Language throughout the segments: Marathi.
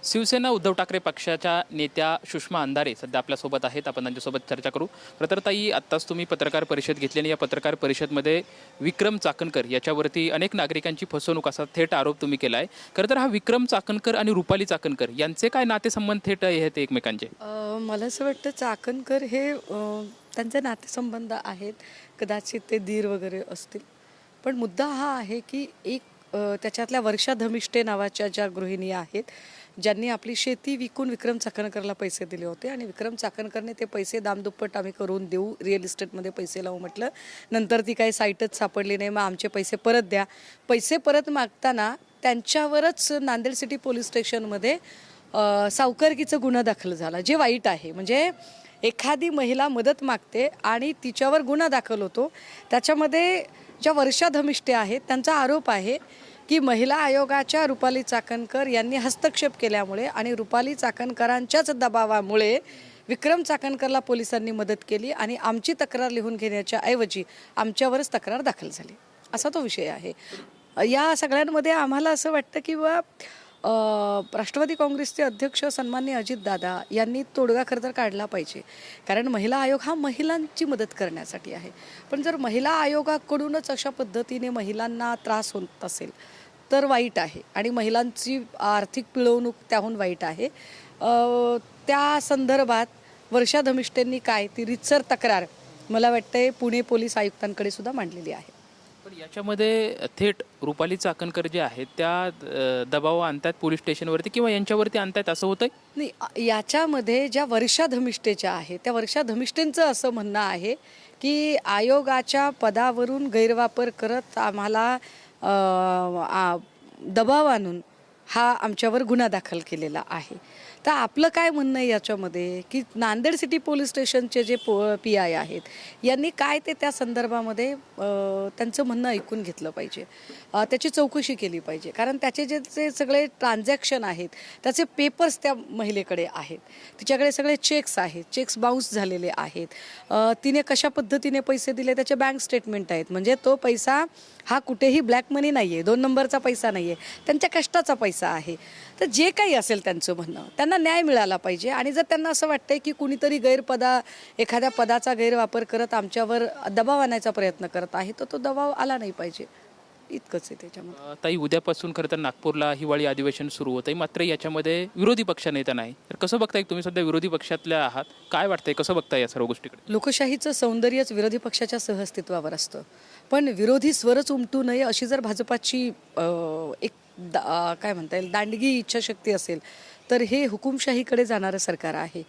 शिवसेना उद्धव ठाकरे पक्षाच्या नेत्या सुषमा अंधारे सध्या आपल्यासोबत आहेत. आपण त्यांच्यासोबत चर्चा करू. खरं तर ताई, आत्ताच तुम्ही पत्रकार परिषद घेतली आणि या पत्रकार परिषदमध्ये विक्रम चाकणकर याच्यावरती अनेक नागरिकांची फसवणूक असा थेट आरोप तुम्ही केला आहे. खरं तर हा विक्रम चाकणकर आणि रुपाली चाकणकर यांचे काय नातेसंबंध थेट आहेत एकमेकांचे? मला असं वाटतं चाकणकर हे त्यांचे नातेसंबंध आहेत, कदाचित ते दीर वगैरे असतील. पण मुद्दा हा आहे की त्याच्यातल्या वर्षा धमिष्टे नावाच्या ज्या गृहिणी आहेत, ज्यांनी आपली शेती विकून विक्रम चाकणकरला पैसे दिले होते आणि विक्रम चाकणकरने ते पैसे दामदुप्पट आम्ही करून देऊ, रिअल इस्टेटमध्ये पैसे लावू म्हटलं. नंतर ती काही साईटच सापडली नाही, मग आमचे पैसे परत द्या. पैसे परत मागताना त्यांच्यावरच नांदेड सिटी पोलीस स्टेशनमध्ये सावकारकीचा गुन्हा दाखल झाला, जे वाईट आहे. म्हणजे एखादी महिला मदत मागते आणि तिच्यावर गुन्हा दाखल होतो. त्याच्यामध्ये ज्या वर्षा धमिष्टे आहेत त्यांचा आरोप आहे की महिला आयोगाच्या रुपाली चाकणकर यांनी हस्तक्षेप केल्यामुळे आणि रुपाली चाकणकरांच्याच दबावामुळे विक्रम चाकणकरला पोलिसांनी मदत केली आणि आमची तक्रार लिहून घेण्याच्या ऐवजी आमच्यावरच तक्रार दाखल झाली, असा तो विषय आहे. या सगळ्यांमध्ये आम्हाला असं वाटतं की राष्ट्रवादी काँग्रेसचे अध्यक्ष सन्माननीय अजितदादा यांनी तोडगा खरं तर काढला पाहिजे. कारण महिला आयोग हा महिलांची मदत करण्यासाठी आहे. पण जर महिला आयोगाकडूनच अशा पद्धतीने महिलांना त्रास होत असेल तर वाईट आहे आणि महिलांची आर्थिक पिळवणूक त्याहून वाईट आहे. त्या संदर्भात वर्षा धमिष्टेंनी काय ती रीतसर तक्रार मला वाटतंय पुणे पोलीस आयुक्तांकडे सुद्धा मांडलेली आहे. पण याच्यामध्ये थेट रुपाली चाकणकर जे आहेत त्या दबाव आणतात पोलीस स्टेशनवरती किंवा यांच्यावरती आणतात असं होतंय? नाही, याच्यामध्ये ज्या वर्षा धमिष्टेच्या आहेत त्या वर्षा धमिष्टेंचं असं म्हणणं आहे की आयोगाच्या पदावरून गैरवापर करत आम्हाला दबाव आणून हा आमच्यावर गुन्हा दाखल केलेला आहे. तर आपलं काय म्हणणं आहे याच्यामध्ये की नांदेड सिटी पोलीस स्टेशनचे जे PI आहेत यांनी काय ते त्या संदर्भामध्ये त्यांचं म्हणणं ऐकून घेतलं पाहिजे, त्याची चौकशी केली पाहिजे. कारण त्याचे जे सगळे ट्रान्झॅक्शन आहेत त्याचे पेपर्स त्या महिलेकडे आहेत, तिच्याकडे सगळे चेक्स आहेत, चेक्स बाउन्स झालेले आहेत, तिने कशा पद्धतीने पैसे दिले त्याचे बँक स्टेटमेंट आहेत. म्हणजे तो पैसा हा कुठेही ब्लॅक मनी नाही आहे, 2 नंबरचा पैसा नाही आहे, त्यांच्या कष्टाचा पैसा आहे. तर जे काही असेल त्यांचं म्हणणं, त्यांना न्याय मिळाला पाहिजे. आणि जर त्यांना असं वाटतंय की कुणीतरी एखाद्या पदाचा गैरवापर करत आमच्यावर दबाव आणायचा प्रयत्न करत आहे तर तो दबाव आला नाही पाहिजे, इतकंच आहे त्याच्यामध्ये. ताई, उद्यापासून खरं तर नागपूरला हिवाळी अधिवेशन सुरू होत आहे, मात्र याच्यामध्ये विरोधी पक्ष नेता नाही. तर कसं बघताय तुम्ही? सध्या विरोधी पक्षातल्या आहात, काय वाटतंय, कसं बघताय या सर्व गोष्टीकडे? लोकशाहीचं सौंदर्यच विरोधी पक्षाच्या सहअस्तित्वावर असतं. पण विरोधी स्वरच उमटू नये अशी जर भाजपाची काय म्हणता येईल दांडगी इच्छाशक्ती असेल तर हे हुकुमशाहीकडे जाणारं सरकार आहे.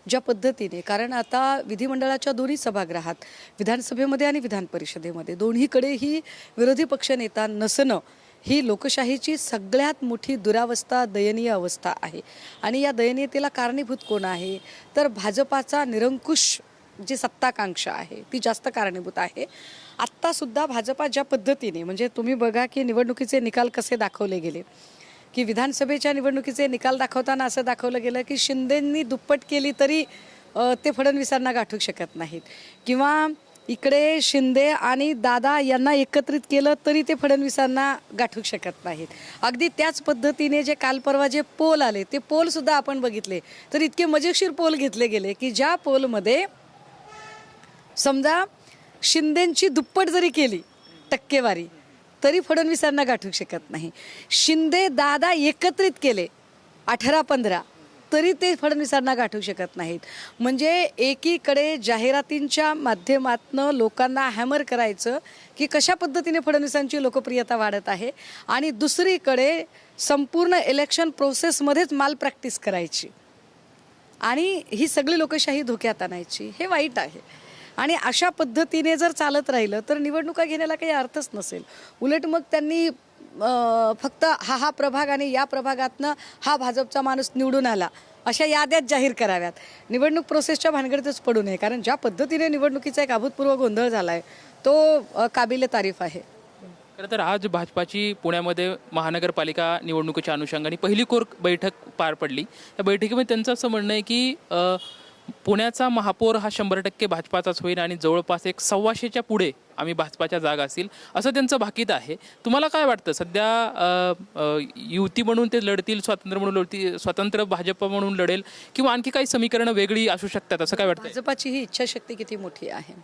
ज्या पद्धतीने, कारण आता विधिमंडळाच्या दोन्ही सभागृहात, विधानसभेमध्ये आणि विधान परिषदेमध्ये दोन्हीकडेही विरोधी पक्षनेता नसणं ही लोकशाहीची सगळ्यात मोठी दुरावस्था, दयनीय अवस्था आहे. आणि या दयनीयतेला कारणीभूत कोण आहे तर भाजपाचा निरंकुश जी सत्ताकांक्षा आहे ती जास्त कारणीभूत आहे. आत्तासुद्धा भाजपा ज्या पद्धतीने, म्हणजे तुम्ही बघा की निवडणुकीचे निकाल कसे दाखवले गेले, की विधानसभेच्या निवडणुकीचे निकाल दाखवताना असं दाखवलं गेलं की शिंदेंनी दुप्पट केली तरी ते फडणवीसांना गाठू शकत नाहीत, किंवा इकडे शिंदे आणि दादा यांना एकत्रित केलं तरी ते फडणवीसांना गाठू शकत नाहीत. अगदी त्याच पद्धतीने जे काल परवा जे पोल आले ते पोलसुद्धा आपण बघितले तर इतके मजेशीर पोल घेतले गेले की ज्या पोलमध्ये समजा शिंदेंची दुप्पट जरी केली टक्केवारी तरी फडणवीसांना गाठू शकत नाही. शिंदे दादा एकत्रित केले 18-15 तरी ते फडणवीसांना गाठू शकत नाहीत. म्हणजे एकीकडे जाहिरातींच्या माध्यमातून लोकांना हॅमर करायचं की कशा पद्धतीने फडणवीसांची लोकप्रियता वाढत आहे आणि दुसरीकडे संपूर्ण इलेक्शन प्रोसेसमध्येच माल प्रॅक्टिस करायची आणि ही सगळी लोकशाही धोक्यात आणायची. हे वाईट आहे. आणि अशा पद्धतीने जर चालत राहिलं तर निवडणुका घेण्याला काही अर्थच नसेल. उलट मग त्यांनी फक्त हा प्रभाग आणि या प्रभागातनं हा भाजपचा माणूस निवडून आला अशा याद्याच जाहीर कराव्यात. निवडणूक प्रोसेसच्या भानगडीतच पडू नये. कारण ज्या पद्धतीने निवडणुकीचा एक अभूतपूर्व गोंधळ झाला आहे तो काबिले तारीफ आहे. खरं तर आज भाजपाची पुण्यामध्ये महानगरपालिका निवडणुकीच्या अनुषंगाने पहिली कोर बैठक पार पडली. या बैठकीमध्ये त्यांचं असं म्हणणं आहे की पुण्याचा महापौर हा 100% भाजपाचाच होईल आणि जवळपास एक 125च्या पुढे आम्ही भाजपाच्या जागा असतील असं त्यांचं भाकीत आहे. तुम्हाला काय वाटतं सध्या युती म्हणून ते लढतील, स्वतंत्र म्हणून लढतील, स्वतंत्र भाजप म्हणून लढेल किंवा आणखी काही समीकरणं वेगळी असू शकतात असं काय वाटतं? भाजपाची ही इच्छाशक्ती किती मोठी आहे.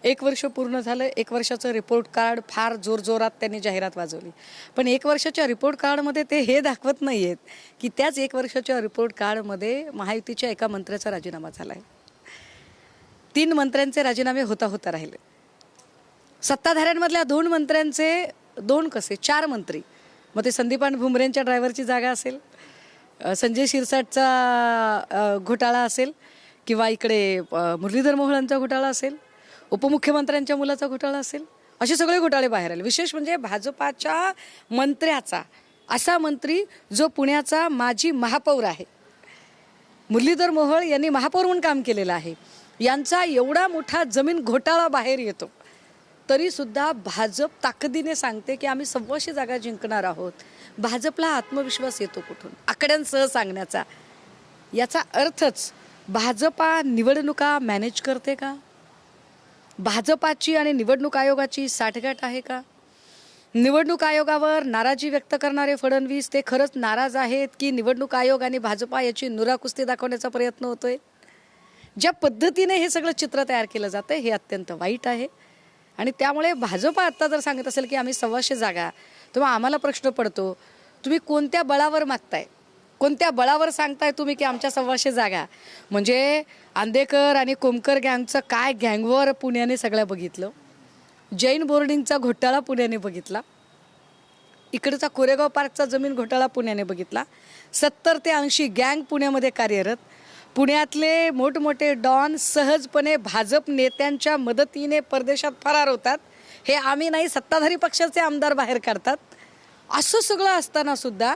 1 वर्ष पूर्ण झालं, 1 वर्षाचं रिपोर्ट कार्ड फार जोरजोरात त्यांनी जाहिरात वाजवली. पण 1 वर्षाच्या रिपोर्ट कार्डमध्ये ते हे दाखवत नाही आहेत की त्याच 1 वर्षाच्या रिपोर्ट कार्डमध्ये महायुतीच्या एका मंत्र्याचा राजीनामा झाला आहे. 3 मंत्र्यांचे राजीनामे होता होता राहिले. सत्ताधाऱ्यांमधल्या 2 मंत्र्यांचे 2 कसे 4 मंत्री. मग ते संदीपान भुमरेंच्या ड्रायव्हरची जागा असेल, संजय शिरसाटचा घोटाळा असेल, किंवा इकडे मुरलीधर मोहोळांचा घोटाळा असेल, उपमुख्यमंत्र्यांच्या मुलाचा घोटाळा असेल, असे सगळे घोटाळे बाहेर आले. विशेष म्हणजे भाजपाच्या मंत्र्याचा असा मंत्री जो पुण्याचा माजी महापौर आहे, मुरलीधर मोहोळ यांनी महापौर म्हणून काम केलेलं आहे, यांचा एवढा मोठा जमीन घोटाळा बाहेर येतो तरीसुद्धा भाजप ताकदीने सांगते की आम्ही 125 जागा जिंकणार आहोत. भाजपला आत्मविश्वास येतो कुठून? आकड्यांसह सांगण्याचा. याचा अर्थच भाजपा निवडणुका मॅनेज करते का? भाजपाची आणि निवडणूक आयोगाची साठगाठ आहे का? निवडणूक आयोगावर नाराजी व्यक्त करणारे फडणवीस ते खरंच नाराज आहेत की निवडणूक आयोग आणि भाजपा याची नुराकुस्ती दाखवण्याचा प्रयत्न होतोय? ज्या पद्धतीने हे सगळं चित्र तयार केलं जातं हे अत्यंत वाईट आहे. आणि त्यामुळे भाजपा आत्ता जर सांगत असेल की आम्ही 125 जागा, तेव्हा आम्हाला प्रश्न पडतो, तुम्ही कोणत्या बळावर मागताय? कोणत्या बळावर सांगताय तुम्ही की आमच्या 125 जागा? म्हणजे आंदेकर आणि कोमकर गँगचं काय गँगवर पुण्याने सगळं बघितलं, जैन बोर्डिंगचा घोटाळा पुण्याने बघितला, इकडचा कोरेगाव पार्कचा जमीन घोटाळा पुण्याने बघितला, 70 ते 80 गँग पुण्यामध्ये कार्यरत, पुण्यातले मोठमोठे डॉन सहजपणे भाजप नेत्यांच्या मदतीने परदेशात फरार होतात. हे आम्ही नाही, सत्ताधारी पक्षाचे आमदार बाहेर काढतात. असं सगळं असताना सुद्धा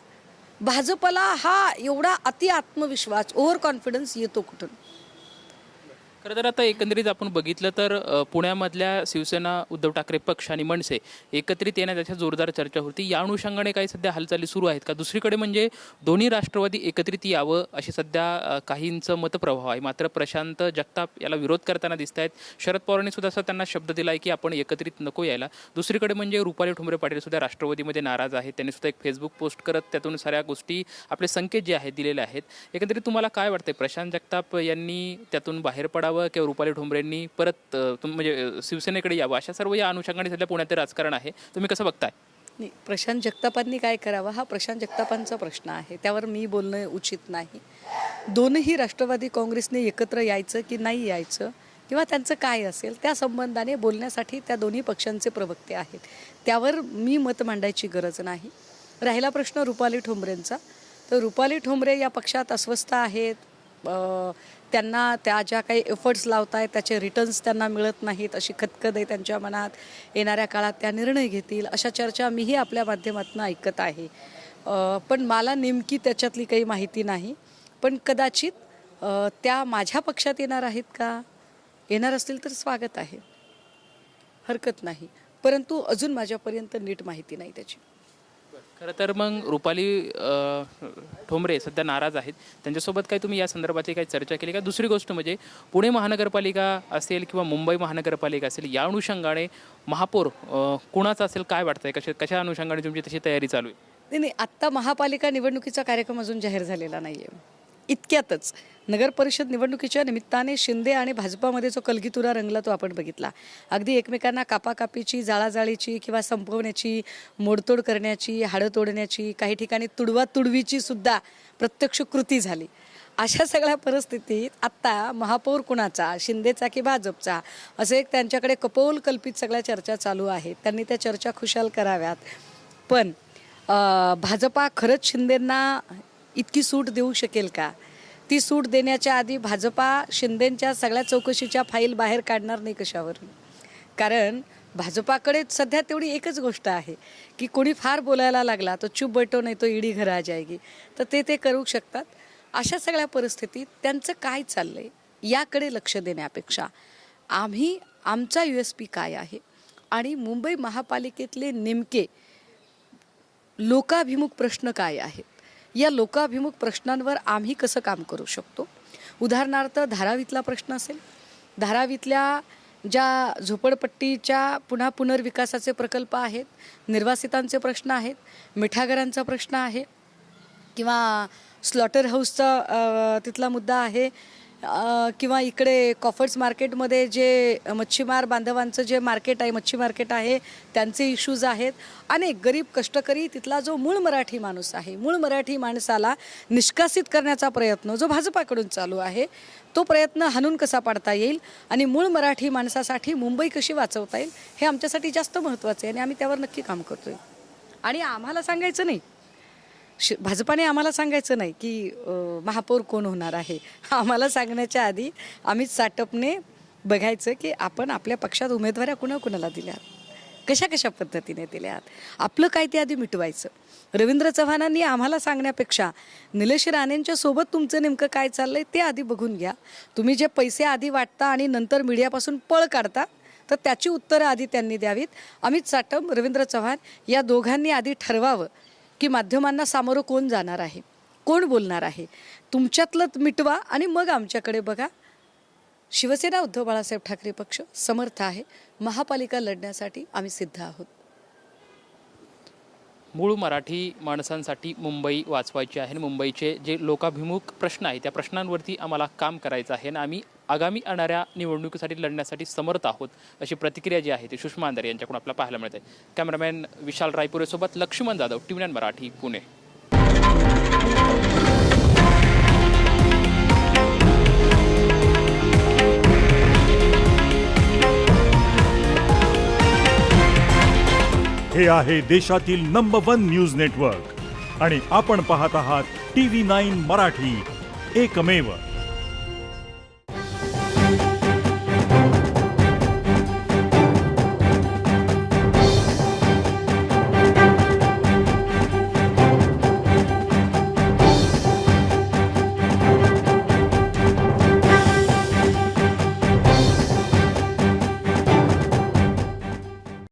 भाजपला हा एवढा अति आत्मविश्वास, ओव्हर कॉन्फिडन्स येतो कुठून? खरं तर आता एकंदरीत आपण बघितलं तर पुण्यामधल्या शिवसेना, उद्धव ठाकरे पक्ष आणि मनसे एकत्रित येण्याच्या जोरदार चर्चा होती. या अनुषंगाने काही सध्या हालचाली सुरू आहेत का? दुसरीकडे म्हणजे दोन्ही राष्ट्रवादी एकत्रित यावं अशी सध्या काहींचं मतप्रवाह आहे. मात्र प्रशांत जगताप याला विरोध करताना दिसत आहेत. शरद पवारांनी सुद्धा असं त्यांना शब्द दिला आहे की आपण एकत्रित नको यायला. दुसरीकडे म्हणजे रुपाली ठोंबरे पाटील सुद्धा राष्ट्रवादीमध्ये नाराज आहेत. त्यांनी सुद्धा एक फेसबुक पोस्ट करत त्यातून साऱ्या गोष्टी, आपले संकेत जे आहेत दिलेले आहेत. एकंदरीत तुम्हाला काय वाटते, प्रशांत जगताप यांनी त्यातून बाहेर पडावं किंवा रुपाली ठोंबरेंनी परत म्हणजे शिवसेनेकडे यावं, अशा सर्व या अनुषंगाने सध्या पुण्यात राजकारण आहे. तुम्ही कसं बघताय? नाही, प्रशांत जगतापांनी काय करावं हा प्रशांत जगतापांचा प्रश्न आहे, त्यावर मी बोलणं उचित नाही. दोनही राष्ट्रवादी काँग्रेसने एकत्र यायचं की नाही यायचं किंवा त्यांचं काय असेल त्या संबंधाने बोलण्यासाठी त्या दोन्ही पक्षांचे प्रवक्ते आहेत, त्यावर मी मत मांडायची गरज नाही. राहिला प्रश्न रुपाली ठोंबरेंचा, तर रुपाली ठोंबरे या पक्षात अस्वस्थ आहेत. त्यांना त्या ज्या काही एफर्ट्स लावत आहेत त्याचे रिटर्न्स त्यांना मिळत नाहीत अशी खदखद आहे त्यांच्या मनात. येणाऱ्या काळात त्या निर्णय घेतील अशा चर्चा मीही आपल्या माध्यमातून ऐकत आहे. पण मला नेमकी त्याच्यातली काही माहिती नाही. पण कदाचित त्या माझ्या पक्षात येणार आहेत का? येणार असतील तर स्वागत आहे, हरकत नाही. परंतु अजून माझ्यापर्यंत नीट माहिती नाही त्याची. खरं तर मग रुपाली ठोंबरे सध्या नाराज आहेत, त्यांच्यासोबत काही तुम्ही या संदर्भातली काही चर्चा केली का? दुसरी गोष्ट म्हणजे पुणे महानगरपालिका असेल किंवा मुंबई महानगरपालिका असेल, या अनुषंगाने महापौर कुणाचा असेल काय वाटतंय? कशा अनुषंगाने तुमची तशी तयारी चालू आहे? नाही, आत्ता महापालिका निवडणुकीचा कार्यक्रम अजून जाहीर झालेला नाही आहे. इतक्यातच नगर परिषद निवडणुकीच्या निमित्ताने शिंदे आणि भाजपामध्ये जो कलगीतुरा रंगला तो आपण बघितला. अगदी एकमेकांना कापाकापीची, जाळाजाळीची किंवा संपवण्याची, मोडतोड करण्याची, हाडं तोडण्याची, काही ठिकाणी तुडवातुडवीची सुद्धा प्रत्यक्ष कृती झाली. अशा सगळ्या परिस्थितीत आत्ता महापौर कुणाचा, शिंदेचा की भाजपचा, असं एक त्यांच्याकडे कपोल कल्पित सगळ्या चर्चा चालू आहेत. त्यांनी त्या चर्चा खुशाल कराव्यात. पण भाजपा खरंच शिंदेंना इतकी सूट देऊ शकेल का? ती सूट देण्याच्या आधी भाजपा शिंदेंच्या सगळ्या चौकशीच्या फाईल बाहेर काढणार नाही कशावर? कारण भाजपाकडे सध्या तेवढी एकच गोष्ट आहे की कोणी फार बोलायला लागला तो चुप बैठो नाही तो ईडी घर आ जाएगी, तर ते करू शकतात. अशा सगळ्या परिस्थितीत त्यांचं काय चाललंय याकडे लक्ष देण्यापेक्षा आम्ही आमचा USP काय आहे आणि मुंबई महापालिकेतले नेमके लोकाभिमुख प्रश्न काय आहेत, या लोकाभिमुख प्रश्नांवर आम्ही कसं काम करू शकतो, उदाहरणार्थ धारावीतला प्रश्न असेल, धारावीतल्या ज्या झोपडपट्टीच्या पुनर्विकासाचे प्रकल्प आहेत, निर्वासितांचे प्रश्न आहेत, मिठागरांचा प्रश्न आहे किंवा स्लॉटर हाऊसचा तिथला मुद्दा आहे किंवा इकडे कॉफर्स मार्केटमध्ये जे मच्छीमार बांधवांचं जे मार्केट आहे, मच्छी मार्केट आहे, त्यांचे इश्यूज आहेत. अनेक गरीब कष्टकरी तिथला जो मूळ मराठी माणूस आहे, मूळ मराठी माणसाला निष्कासित करण्याचा प्रयत्न जो भाजपाकडून चालू आहे, तो प्रयत्न हाणून कसा पाडता येईल आणि मूळ मराठी माणसासाठी मुंबई कशी वाचवता येईल, हे आमच्यासाठी जास्त महत्त्वाचं आहे आणि आम्ही त्यावर नक्की काम करतोय. आणि आम्हाला सांगायचं नाही, भाजपाने आम्हाला सांगायचं नाही की महापौर कोण होणार आहे. आम्हाला सांगण्याच्या आधी आम्हीच साटपने बघायचं की आपण आपल्या पक्षात उमेदवाऱ्या कुणाकुणाला दिल्यात, कशा कशा पद्धतीने दिल्यात, आपलं काय ते आधी मिटवायचं. रवींद्र चव्हाणांनी आम्हाला सांगण्यापेक्षा निलेश राणेंच्या सोबत तुमचं नेमकं काय चाललंय ते आधी बघून घ्या. तुम्ही जे पैसे आधी वाटता आणि नंतर मीडियापासून पळ काढता, तर त्याची उत्तरं आधी त्यांनी द्यावीत. अमित साटम, रवींद्र चव्हाण या दोघांनी आधी ठरवावं की माध्यमांना सामोरं कोण जाणार आहे, कोण बोलणार आहे. तुमच्यातलं मिटवा आणि मग आमच्याकडे बघा. शिवसेना उद्धव बाळासाहेब ठाकरे पक्ष समर्थ आहे. महापालिका लढण्यासाठी आम्ही सिद्ध आहोत. मूळ मराठी माणसांसाठी मुंबई वाचवायची आहे आणि मुंबईचे जे लोकाभिमुख प्रश्न आहेत त्या प्रश्नांवरती आम्हाला काम करायचं आहे आणि आम्ही आगामी येणाऱ्या निवडणुकीसाठी लढण्यासाठी समर्थ आहोत, अशी प्रतिक्रिया जी आहे ती सुषमा अंधारे यांच्याकडून आपल्याला पाहायला मिळते. कॅमेरामॅन विशाल रायपुरेसोबत लक्ष्मण जाधव, TV9 मराठी, पुणे. हे आहे देशातील नंबर 1 न्यूज नेटवर्क आणि आपण पाहत आहात TV9 मराठी, एकमेव.